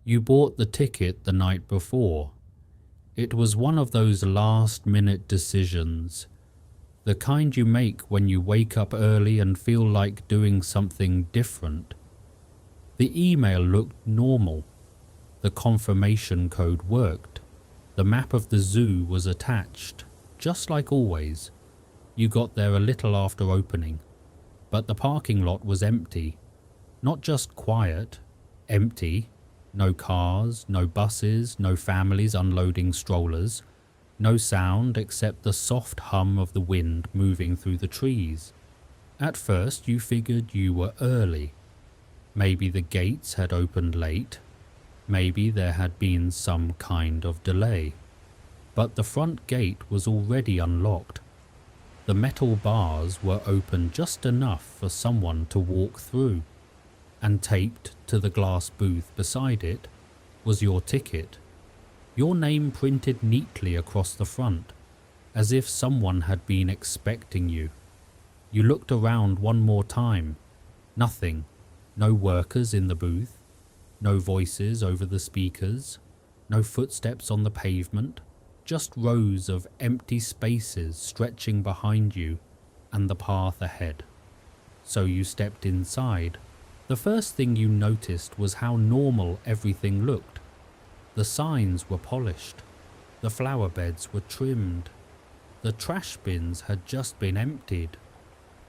You bought the ticket the night before. It was one of those last-minute decisions, the kind you make when you wake up early and feel like doing something different. The email looked normal. The confirmation code worked. The map of the zoo was attached, just like always. You got there a little after opening, but the parking lot was empty. Not just quiet, empty. No cars, no buses, no families unloading strollers. No sound except the soft hum of the wind moving through the trees. At first you figured you were early. Maybe the gates had opened late. Maybe there had been some kind of delay. But the front gate was already unlocked. The metal bars were open just enough for someone to walk through. And taped to the glass booth beside it was your ticket. Your name printed neatly across the front, as if someone had been expecting you. You looked around one more time. Nothing. No workers in the booth. No voices over the speakers. No footsteps on the pavement. Just rows of empty spaces stretching behind you and the path ahead. So you stepped inside. The first thing you noticed was how normal everything looked. The signs were polished. The flower beds were trimmed. The trash bins had just been emptied.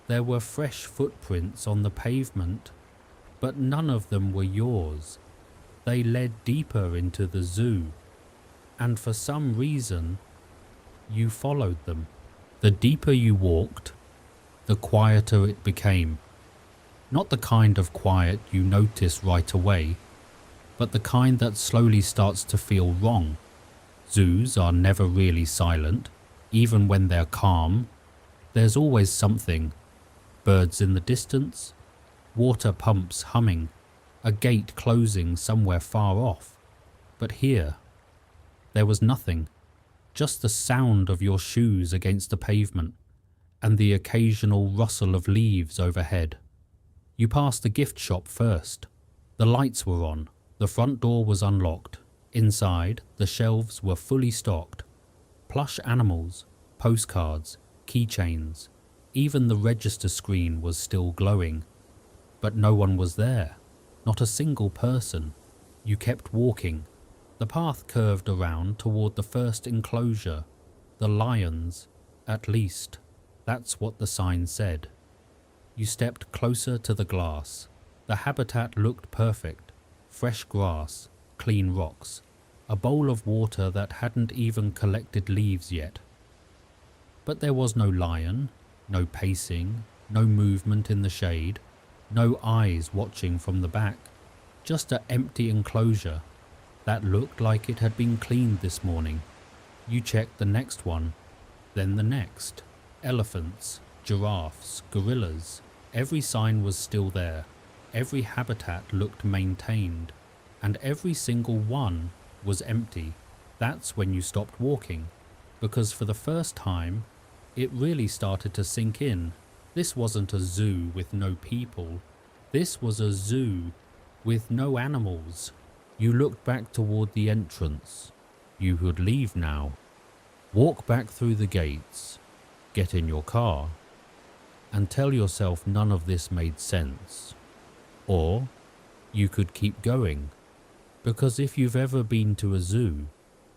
There were fresh footprints on the pavement, but none of them were yours. They led deeper into the zoo, and for some reason, you followed them. The deeper you walked, the quieter it became. Not the kind of quiet you notice right away, but the kind that slowly starts to feel wrong. Zoos are never really silent, even when they're calm. There's always something. Birds in the distance, water pumps humming, a gate closing somewhere far off. But here, there was nothing, just the sound of your shoes against the pavement and the occasional rustle of leaves overhead. You passed the gift shop first. The lights were on. The front door was unlocked. Inside, the shelves were fully stocked. Plush animals, postcards, keychains. Even the register screen was still glowing. But no one was there. Not a single person. You kept walking. The path curved around toward the first enclosure. The lions, at least. That's what the sign said. You stepped closer to the glass. The habitat looked perfect. Fresh grass, clean rocks, a bowl of water that hadn't even collected leaves yet. But there was no lion, no pacing, no movement in the shade, no eyes watching from the back. Just an empty enclosure that looked like it had been cleaned this morning. You checked the next one, then the next. Elephants, giraffes, gorillas. Every sign was still there. Every habitat looked maintained, and every single one was empty. That's when you stopped walking, because for the first time, it really started to sink in. This wasn't a zoo with no people. This was a zoo with no animals. You looked back toward the entrance. You could leave now. Walk back through the gates, get in your car, and tell yourself none of this made sense. Or you could keep going, because if you've ever been to a zoo,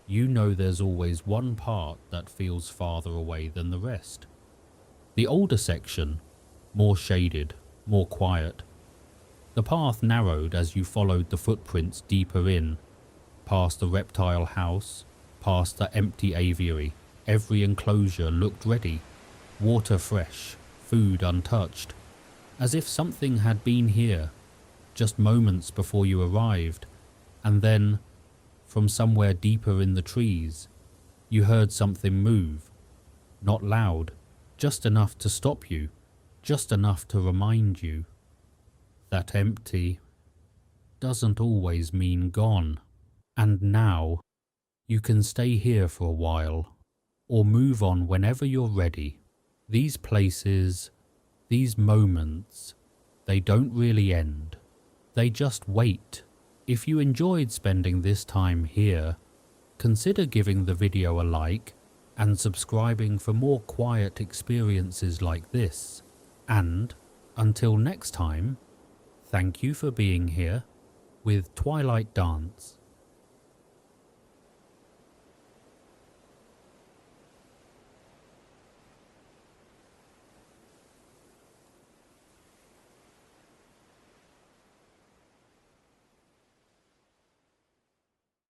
you know there's always one part that feels farther away than the rest. The older section, more shaded, more quiet. The path narrowed as you followed the footprints deeper in, past the reptile house, past the empty aviary. Every enclosure looked ready, water fresh, food untouched, as if something had been here just moments before you arrived. And then, from somewhere deeper in the trees, you heard something move. Not loud, just enough to stop you, just enough to remind you that empty doesn't always mean gone. And now, you can stay here for a while, or move on whenever you're ready. These places, these moments, they don't really end. They just wait. If you enjoyed spending this time here, consider giving the video a like and subscribing for more quiet experiences like this. And until next time, thank you for being here with Twilight Dance.